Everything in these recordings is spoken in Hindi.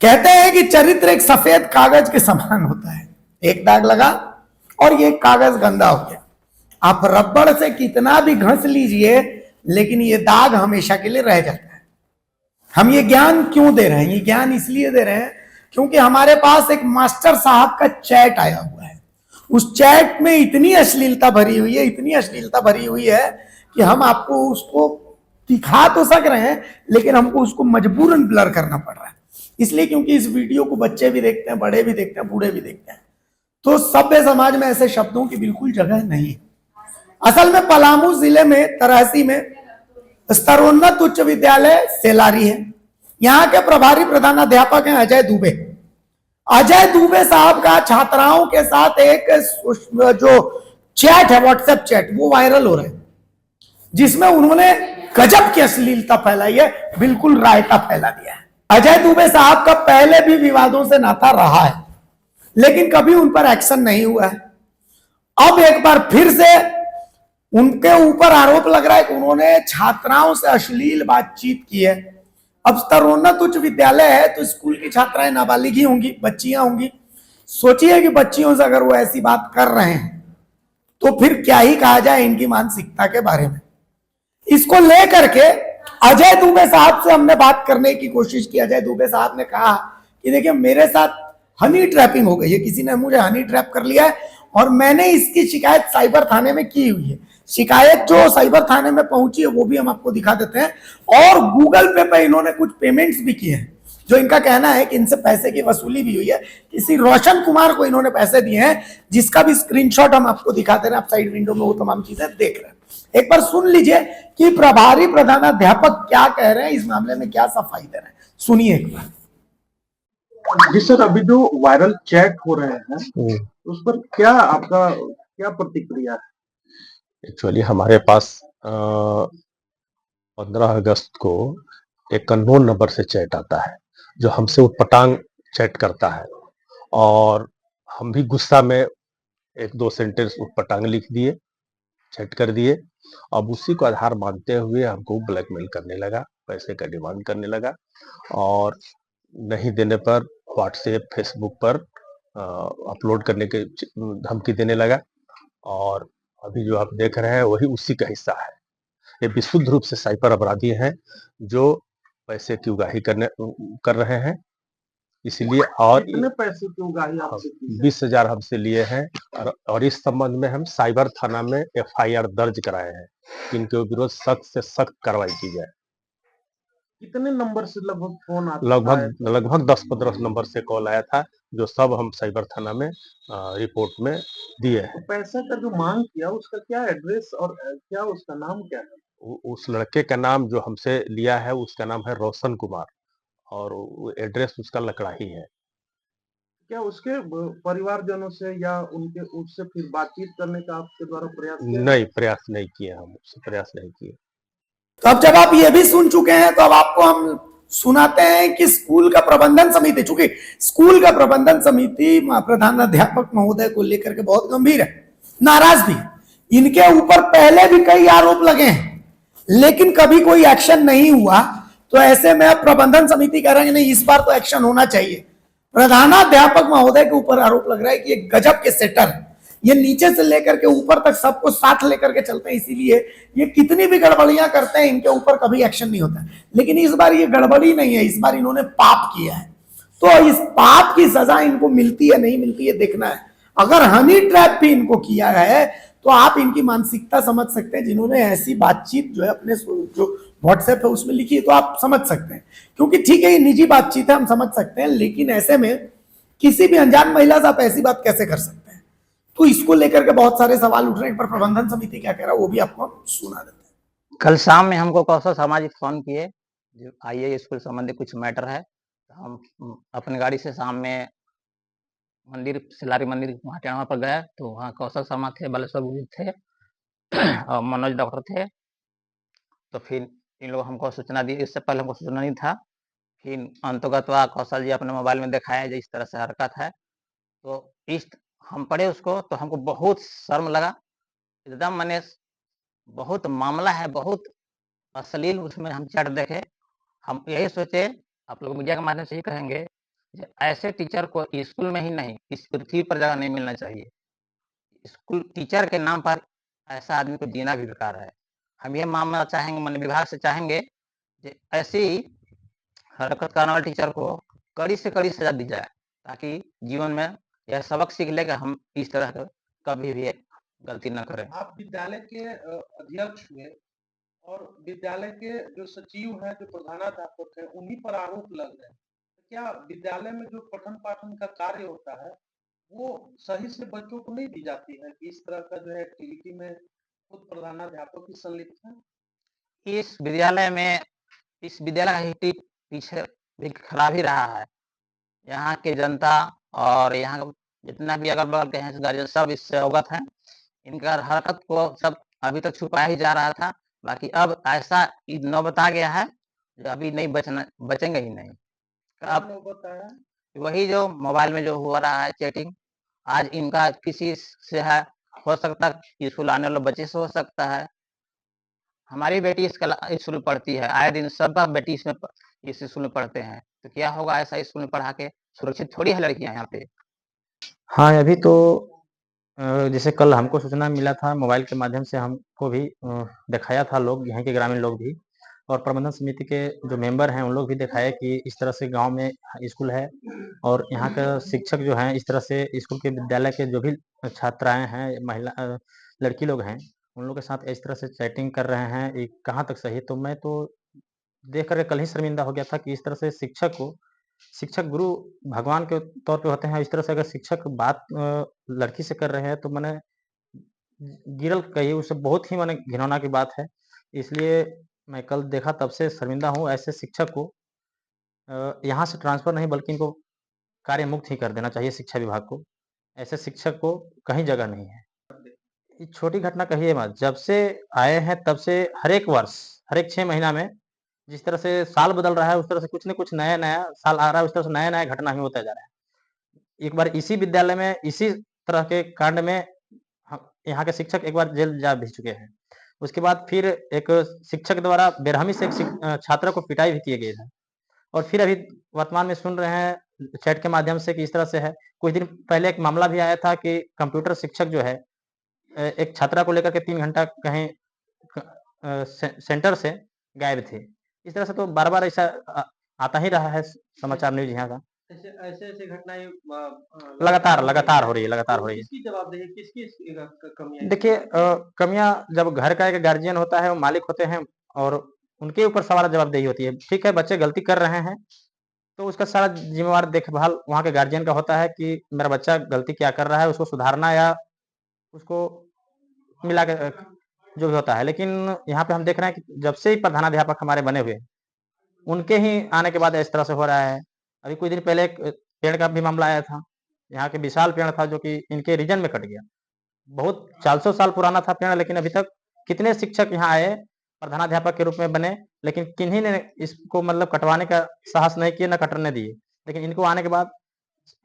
कहते हैं कि चरित्र एक सफेद कागज के समान होता है, एक दाग लगा और ये कागज गंदा हो गया। आप रबड़ से कितना भी घस लीजिए लेकिन ये दाग हमेशा के लिए रह जाता है। हम ये ज्ञान क्यों दे रहे हैं? ये ज्ञान इसलिए दे रहे हैं क्योंकि हमारे पास एक मास्टर साहब का चैट आया हुआ है। उस चैट में इतनी अश्लीलता भरी हुई है, इतनी अश्लीलता भरी हुई है कि हम आपको उसको दिखा तो सक रहे हैं लेकिन हमको उसको मजबूरन ब्लर करना पड़ रहा है। इसलिए क्योंकि इस वीडियो को बच्चे भी देखते हैं, बड़े भी देखते हैं, बूढ़े भी देखते हैं। तो सभ्य समाज में ऐसे शब्दों की बिल्कुल जगह नहीं है। असल में पलामू जिले में तरासी में स्तरोन्नत उच्च विद्यालय सेलारी है। यहाँ के प्रभारी प्रधानाध्यापक हैं अजय दुबे। अजय दुबे साहब का छात्राओं के साथ एक जो चैट है, व्हाट्सएप चैट, वो वायरल हो रहा है, जिसमें उन्होंने गजब की अश्लीलता फैलाई है, बिल्कुल रायता फैला दिया है। अजय दुबे साहब का पहले भी विवादों से नाता रहा है लेकिन कभी उन पर एक्शन नहीं हुआ है। अब एक बार फिर से उनके ऊपर आरोप लग रहा है कि उन्होंने छात्राओं से अश्लील बातचीत की है। अब स्तरोन्नत उच्च विद्यालय है तो स्कूल की छात्राएं नाबालिग ही होंगी, बच्चियां होंगी। सोचिए कि बच्चियों से अगर वो ऐसी बात कर रहे हैं तो फिर क्या ही कहा जाए इनकी मानसिकता के बारे में। इसको लेकर के अजय दुबे साहब से हमने बात करने की कोशिश की। अजय दुबे साहब ने कहा कि देखिए मेरे साथ हनी ट्रैपिंग हो गई है, किसी ने मुझे हनी ट्रैप कर लिया है और मैंने इसकी शिकायत साइबर थाने में की हुई है। शिकायत जो साइबर थाने में पहुंची है वो भी हम आपको दिखा देते हैं। और गूगल पे पे इन्होंने कुछ पेमेंट्स भी किए हैं, जो इनका कहना है कि इनसे पैसे की वसूली भी हुई है। किसी रोशन कुमार को इन्होंने पैसे दिए हैं, जिसका भी स्क्रीनशॉट हम आपको दिखाते हैं। आप साइड विंडो में वो तमाम चीजें देख रहे हैं। एक बार सुन लीजिए कि प्रभारी प्रधानाध्यापक क्या कह रहे हैं, इस मामले में क्या सफाई दे रहे हैं। सुनिए एक बार। जी सर, अभी जो वायरल चैट हो रहे हैं उस पर क्या आपका क्या प्रतिक्रिया है? एक्चुअली हमारे पास 15 अगस्त को एक अननोन नंबर से चैट आता है जो हमसे उटपटांग चैट करता है और हम भी गुस्सा में एक दो सेंटेंस उटपटांग लिख दिए, चैट कर दिए। अब उसी को आधार मानते हुए हमको ब्लैकमेल करने लगा, पैसे का डिमांड करने लगा और नहीं देने पर व्हाट्सएप फेसबुक पर अपलोड करने के धमकी देने लगा। और अभी जो आप देख रहे हैं वही उसी का हिस्सा है। ये विशुद्ध रूप से साइबर अपराधी हैं जो पैसे की उगाही कर रहे हैं। इसलिए और कितने पैसे की उगाही आपसे की है? 20,000 हमसे लिए हैं और इस संबंध में हम साइबर थाना में एफआईआर दर्ज कराए हैं कि इनके विरुद्ध सख्त से सख्त कार्रवाई की जाए। कितने नंबर से लगभग फोन आता है? लगभग 10-15 नंबर से कॉल आया था, जो सब हम साइबर थाना में रिपोर्ट में दिए हैं। तो पैसा का जो मांग किया उसका क्या एड्रेस और क्या उसका नाम क्या है? उस लड़के का नाम जो हमसे लिया है उसका नाम है रोशन कुमार और एड्रेस उसका लकड़ाही है। क्या उसके परिवारजनों से या उनके उससे फिर बातचीत करने का आपके द्वारा प्रयास किया? नहीं, प्रयास नहीं किए, हम उससे प्रयास नहीं किए। तो अब जब आप ये भी सुन चुके हैं तो अब आपको हम सुनाते हैं कि स्कूल का प्रबंधन समिति, चूंकि स्कूल का प्रबंधन समिति प्रधानाध्यापक महोदय को लेकर के बहुत गंभीर है, नाराज भी। इनके ऊपर पहले भी कई आरोप लगे हैं लेकिन कभी कोई एक्शन नहीं हुआ। तो ऐसे में अब प्रबंधन समिति कह रहे हैं नहीं, इस बार तो एक्शन होना चाहिए। प्रधानाध्यापक महोदय के ऊपर आरोप लग रहा है कि ये गजब के सेटर है, ये नीचे से लेकर के ऊपर तक सबको साथ लेकर के चलते हैं, इसीलिए ये कितनी भी गड़बड़ियां करते हैं इनके ऊपर कभी एक्शन नहीं होता। लेकिन इस बार ये गड़बड़ी नहीं है, इस बार इन्होंने पाप किया है। तो इस पाप की सजा इनको मिलती है नहीं मिलती है देखना है। अगर हनी ट्रैप भी इनको किया है तो आप इनकी मानसिकता समझ सकते हैं। जिन्होंने ऐसी बातचीत जो है अपने जो व्हाट्सएप है उसमें लिखी है तो आप समझ सकते हैं, क्योंकि ठीक है ये निजी बातचीत है, हम समझ सकते हैं, लेकिन ऐसे में किसी भी अनजान महिला से आप ऐसी बात कैसे कर सकते हैं? तो इसको लेकर के बहुत सारे सवाल उठ रहे हैं। पर प्रबंधन समिति क्या कह रहा है वो भी आपको सुना देते हैं। कल शाम में हमको कौशल सामाजिक फोन किए, आइए स्कूल संबंधी कुछ मैटर है। तो हम अपनी गाड़ी से शाम में मंदिर, सिलारी मंदिर वहाँ पर गए तो वहाँ कौशल शर्मा थे, बालेश्वर गुरु थे और मनोज डॉक्टर थे। तो फिर इन लोग हमको सूचना दी, इससे पहले हमको सूचना नहीं था। फिर अंतर्गत कौशल जी अपने मोबाइल में दिखाया जो इस तरह से हरकत है। तो इस हम पढ़े उसको तो हमको बहुत शर्म लगा, एकदम मैंने बहुत मामला है, बहुत अश्लील उसमें हम चैट देखे। हम यही सोचे, आप लोग मीडिया के माध्यम से ही कहेंगे ऐसे टीचर को स्कूल में ही नहीं, इस पृथ्वी पर जगह नहीं मिलना चाहिए। स्कूल टीचर के नाम पर ऐसा आदमी को जीना भी बेकार है। हम ये मामला चाहेंगे, मन विभाग से चाहेंगे कि ऐसी हरकत करने वाले टीचर को कड़ी से कड़ी सजा दी जाए, ताकि जीवन में यह सबक सीख ले कि हम इस तरह का कभी भी गलती न करें। आप विद्यालय के अध्यक्ष हुए और विद्यालय के जो सचिव हैं, जो प्रधानाध्यापक हैं, उन्हीं पर आरोप लग रहे हैं। तो क्या विद्यालय में जो पठन पाठन का कार्य होता है, वो सही से बच्चों को नहीं दी जाती है कि इस तरह का जो है एक्टिविटी में खुद प्रधानाध्यापक ही संलिप्त है? इस विद्यालय का हिस्ट्री पीछे भी खराब ही रहा है। यहाँ की जनता और यहाँ का जितना भी अगल-बगल के हैं गार्जियन सब इससे अवगत हैं। इनका हरकत को सब अभी तक छुपाया ही जा रहा था। बाकी अब ऐसा नौबत आ गया है जो अभी नहीं बचेंगे ही नहीं। क्या अब नौबत आया? वही जो मोबाइल में जो हो रहा है चैटिंग, आज इनका किसी से है, हो सकता है स्कूल आने वाले बच्चे से हो सकता है। हमारी बेटी स्कूल में पढ़ती है, आए दिन सबका बेटी इस स्कूल में पढ़ते हैं, तो क्या होगा ऐसा स्कूल में पढ़ा के? सुरक्षित थोड़ी है लड़कियां यहाँ पे। हाँ, अभी तो जैसे कल हमको सूचना मिला था मोबाइल के माध्यम से, हमको भी दिखाया था लोग, यहाँ के ग्रामीण लोग भी और प्रबंधन समिति के जो मेंबर हैं, उन लोग भी दिखाए कि इस तरह से गाँव में स्कूल है और यहाँ का शिक्षक जो हैं, इस तरह से स्कूल के विद्यालय के जो भी छात्राएँ हैं, लड़की लोग हैं, उन लोग के साथ इस तरह से चैटिंग कर रहे हैं, ये कहाँ तक सही है? तो मैं तो देख कर के कल ही शर्मिंदा हो गया था कि इस तरह से शिक्षक गुरु भगवान के तौर पे होते हैं, इस तरह से अगर शिक्षक बात लड़की से कर रहे हैं तो माने गिरल कहिए, उससे बहुत ही माने घिनौना की बात है। इसलिए मैं कल देखा तब से शर्मिंदा हूँ, ऐसे शिक्षक को यहाँ से ट्रांसफ़र नहीं बल्कि इनको कार्य मुक्त ही कर देना चाहिए शिक्षा विभाग को। ऐसे शिक्षक को कहीं जगह नहीं है। ये छोटी घटना कहिए मत, जब से आए हैं तब से हर एक वर्ष, हर एक 6 महीना में जिस तरह से साल बदल रहा है, उस तरह से कुछ न कुछ नया-नया साल आ रहा है, उस तरह से नया-नया घटना ही होता जा रहा है। एक बार इसी विद्यालय में इसी तरह के कांड में ह यहाँ के शिक्षक एक बार जेल जा भी चुके हैं। उसके बाद फिर एक शिक्षक द्वारा बेरहमी से एक छात्रा को पिटाई भी किए गए थे और फिर अभी वर्तमान में सुन रहे हैं चैट के माध्यम से कि इस तरह से है। कुछ दिन पहले एक मामला भी आया था कि कंप्यूटर शिक्षक जो है एक छात्रा को लेकर के 3 घंटा कहीं सेंटर से गायब थे। इस तरह से तो बार-बार ऐसा आता ही रहा है समाचार न्यूज़ यहाँ का। ऐसे घटनाएं लगातार हो रही है। किसकी जवाबदेही, किसकी कमियां? देखिए कमियाँ जब घर का एक गार्जियन होता है, वो मालिक होते हैं और उनके ऊपर सारा जवाबदेही होती है। ठीक है, बच्चे गलती कर रहे हैं, तो उसका सारा ज़िम्मेवार देखभाल वहाँ के गार्जियन का होता है कि मेरा बच्चा गलती क्या कर रहा है, उसको सुधारना या उसको मिला के जो भी होता है। लेकिन यहाँ पे हम देख रहे हैं कि जब से ही प्रधानाध्यापक हमारे बने हुए, उनके ही आने के बाद इस तरह से हो रहा है। अभी कुछ दिन पहले एक पेड़ का भी मामला आया था। यहाँ के विशाल पेड़ था जो कि इनके रीजन में कट गया। बहुत 400 साल पुराना था पेड़, लेकिन अभी तक कितने शिक्षक यहाँ आए, प्रधानाध्यापक के रूप में बने, लेकिन किन्हीं ने इसको मतलब कटवाने का साहस नहीं किया, ना कटने दिए। लेकिन इनको आने के बाद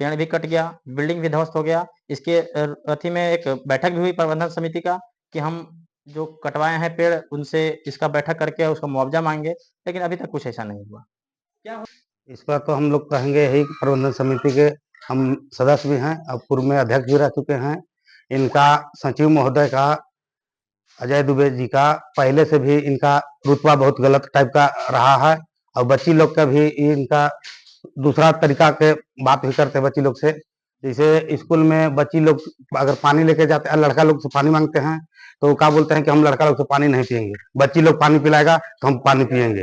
पेड़ भी कट गया, बिल्डिंग भी ध्वस्त हो गया। इसके अथी में एक बैठक भी हुई प्रबंधन समिति का कि हम जो कटवाए हैं पेड़, उनसे इसका बैठक करके उसका मुआवजा माँगेंगे, लेकिन अभी तक कुछ ऐसा नहीं हुआ। इस पर तो हम लोग कहेंगे यही कि प्रबंधन समिति के हम सदस्य भी हैं और पूर्व में अध्यक्ष भी रह चुके हैं। इनका सचिव महोदय का, अजय दुबे जी का पहले से भी इनका रुतबा बहुत गलत टाइप का रहा है और बच्ची लोग का भी इनका दूसरा तरीका के बात भी करते हैं बच्ची लोग से। जैसे स्कूल में बच्ची लोग अगर पानी लेके जाते हैं, लड़का लोग से पानी मांगते हैं तो क्या बोलते हैं कि हम लड़का लोग से पानी नहीं पियेंगे, बच्ची लोग पानी पिलाएगा तो हम पानी पियेंगे,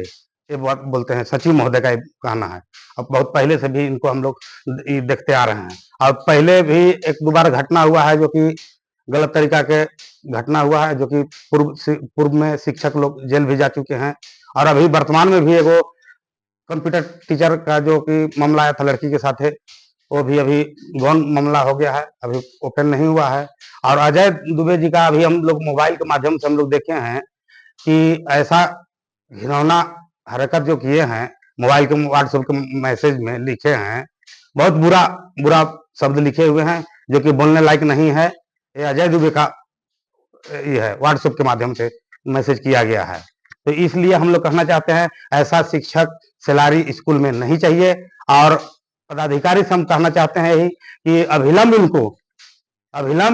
ये बात बोलते हैं। सचिव महोदय का कहना है। अब बहुत पहले से भी इनको हम लोग देखते आ रहे हैं और पहले भी 1-2 बार घटना हुआ है जो कि गलत तरीका के घटना हुआ है, जो कि पूर्व में शिक्षक लोग जेल भी जा चुके हैं और अभी वर्तमान में भी एगो कंप्यूटर टीचर का जो कि मामला आया था लड़की के साथ है, वो भी अभी गौन मामला हो गया है, अभी ओपन नहीं हुआ है। और अजय दुबे जी का अभी हम लोग मोबाइल के माध्यम से हम लोग देखे हैं कि ऐसा घिनौना हरकत जो किए हैं, मोबाइल के व्हाट्सएप के मैसेज में लिखे हैं, बहुत बुरा शब्द लिखे हुए हैं जो कि बोलने लायक नहीं है। ये अजय दुबे का ये है, व्हाट्सएप के माध्यम से मैसेज किया गया है। तो इसलिए हम लोग कहना चाहते हैं ऐसा शिक्षक सेलारी स्कूल में नहीं चाहिए और पदाधिकारी से हम कहना चाहते हैं यही कि अभिलंब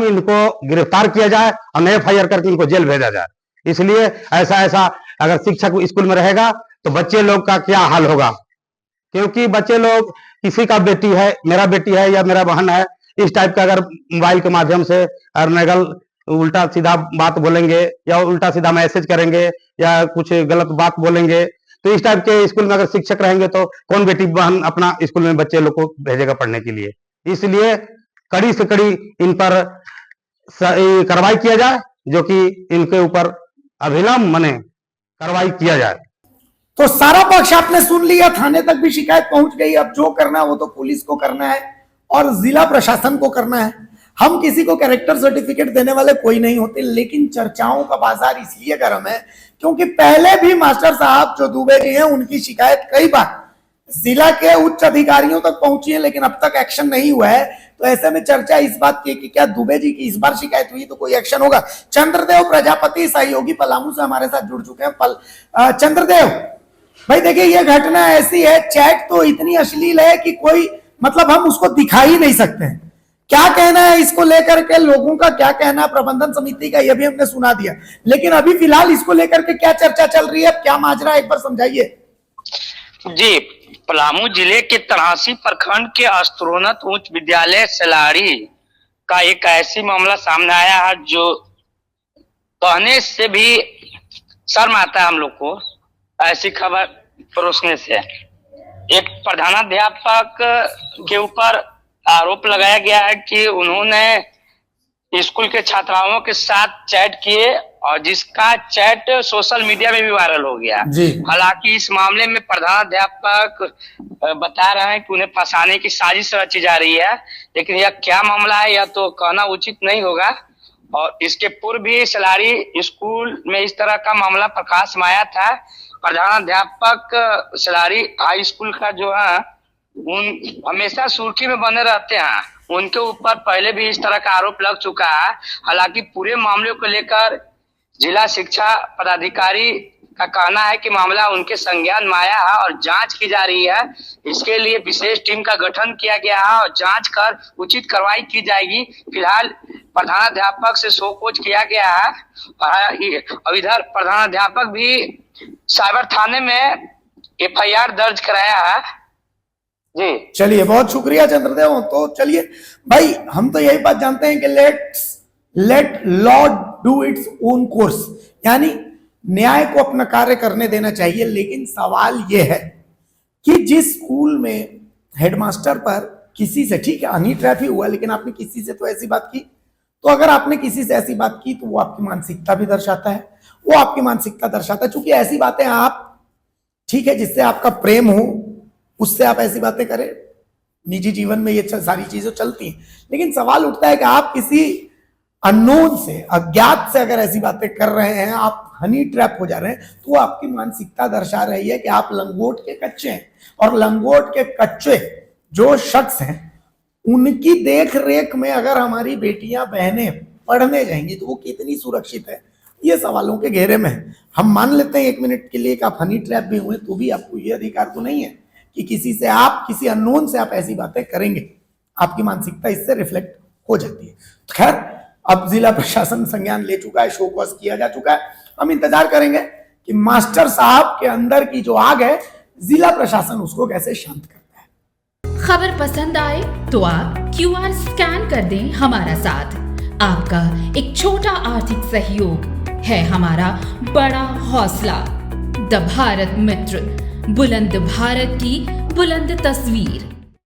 इनको गिरफ्तार किया जाए और नए FIR करके इनको जेल भेजा जाए। इसलिए ऐसा अगर शिक्षक स्कूल में रहेगा तो बच्चे लोग का क्या हाल होगा, क्योंकि बच्चे लोग किसी का बेटी है, मेरा बेटी है या मेरा बहन है, इस टाइप का अगर मोबाइल के माध्यम से अरनेगल उल्टा सीधा बात बोलेंगे या उल्टा सीधा मैसेज करेंगे या कुछ गलत बात बोलेंगे, तो इस टाइप के स्कूल में अगर शिक्षक रहेंगे तो कौन बेटी बहन अपना स्कूल में बच्चे लोग को भेजेगा पढ़ने के लिए। इसलिए कड़ी से कड़ी इन पर कार्रवाई किया जाए, जो कि इनके ऊपर अभिलंब माने कार्रवाई किया जाए। तो सारा पक्ष आपने सुन लिया, थाने तक भी शिकायत पहुंच गई। अब जो करना है वो तो पुलिस को करना है और जिला प्रशासन को करना है। हम किसी को कैरेक्टर सर्टिफिकेट देने वाले कोई नहीं होते, लेकिन चर्चाओं का बाजार इसलिए गर्म है क्योंकि पहले भी मास्टर साहब जो दुबे जी हैं उनकी शिकायत कई बार जिला के उच्च अधिकारियों तक पहुंची है, लेकिन अब तक एक्शन नहीं हुआ है। तो ऐसे में चर्चा इस बात की कि क्या दुबे जी की इस बार शिकायत हुई तो कोई एक्शन होगा। चंद्रदेव प्रजापति सहयोगी पलामू से हमारे साथ जुड़ चुके हैं। चंद्रदेव भाई देखिए, ये घटना ऐसी है, चैट तो इतनी अश्लील है कि कोई मतलब हम उसको दिखा ही नहीं सकते हैं। क्या कहना है इसको लेकर के, लोगों का क्या कहना है, प्रबंधन समिति का, यह भी हमने सुना दिया, लेकिन अभी फिलहाल इसको लेकर के क्या चर्चा चल रही है, क्या माजरा, एक बार समझाइए। जी, पलामू जिले के तरासी प्रखंड के अस्त्रोन्नत उच्च विद्यालय सलारी का एक ऐसी मामला सामने आया है जो कहने से भी शर्म आता है हम लोग को, ऐसी खबर परोसने से। एक प्रधानाध्यापक के ऊपर आरोप लगाया गया है कि उन्होंने स्कूल के छात्राओं के साथ चैट किए और जिसका चैट सोशल मीडिया में भी वायरल हो गया। हालांकि इस मामले में प्रधानाध्यापक बता रहे हैं कि उन्हें फंसाने की साजिश रची जा रही है, लेकिन यह क्या मामला है यह तो कहना उचित नहीं होगा। और इसके पूर्व भी सलारी स्कूल में इस तरह का मामला प्रकाश में आया था। प्रधानाध्यापक सलारी हाई स्कूल का जो है उन हमेशा सुर्खी में बने रहते हैं, उनके ऊपर पहले भी इस तरह का आरोप लग चुका है। हालांकि पूरे मामले को लेकर जिला शिक्षा पदाधिकारी का कहना है कि मामला उनके संज्ञान में आया है और जांच की जा रही है। इसके लिए विशेष टीम का गठन किया गया है और जांच कर उचित कार्रवाई की जाएगी। फिलहाल प्रधानाध्यापक से शोकॉज किया गया है और इधर प्रधानाध्यापक भी साइबर थाने में FIR दर्ज कराया है। जी चलिए, बहुत शुक्रिया चंद्रदेव। तो चलिए भाई, हम तो यही बात जानते हैं कि let law do its own course, यानी न्याय को अपना कार्य करने देना चाहिए। लेकिन सवाल यह है कि जिस स्कूल में हेडमास्टर पर किसी से, ठीक है हनी ट्रैप ही हुआ, लेकिन आपने किसी से तो ऐसी बात की, तो अगर आपने किसी से ऐसी बात की तो वो आपकी मानसिकता भी दर्शाता है, वो आपकी मानसिकता दर्शाता है। चूंकि ऐसी बातें आप, ठीक है, जिससे आपका प्रेम हो उससे आप ऐसी बातें करें, निजी जीवन में ये सारी चीजें चलती हैं, लेकिन सवाल उठता है कि आप किसी अननोन से, अज्ञात से अगर ऐसी बातें कर रहे हैं, आप हनी ट्रैप हो जा रहे हैं, तो वो आपकी मानसिकता दर्शा रही है कि आप लंगोट के कच्चे हैं। और लंगोट के कच्चे जो शख्स हैं उनकी देख रेख में अगर हमारी बेटियां बहनें पढ़ने जाएंगी तो वो कितनी सुरक्षित है, ये सवालों के घेरे में है। हम मान लेते हैं 1 मिनट के लिए कि आप हनी ट्रैप भी हुए, तो भी आपको ये अधिकार तो नहीं है कि किसी से आप, किसी अननोन से आप ऐसी बातें करेंगे। आपकी मानसिकता इससे रिफ्लेक्ट हो जाती है। तो खैर, अब जिला प्रशासन संज्ञान ले चुका है, शोकॉज किया जा चुका है। हम इंतजार करेंगे कि मास्टर साहब के अंदर की जो आग है, जिला प्रशासन उसको कैसे शांत करता है। खबर पसंद आए तो आप QR स्कैन कर दें हमारा साथ। आपका एक छोटा आर्थिक सहयोग है हमारा बड़ा हौसला। द भारत मित्र, बुलंद भारत की बुलंद तस्वीर।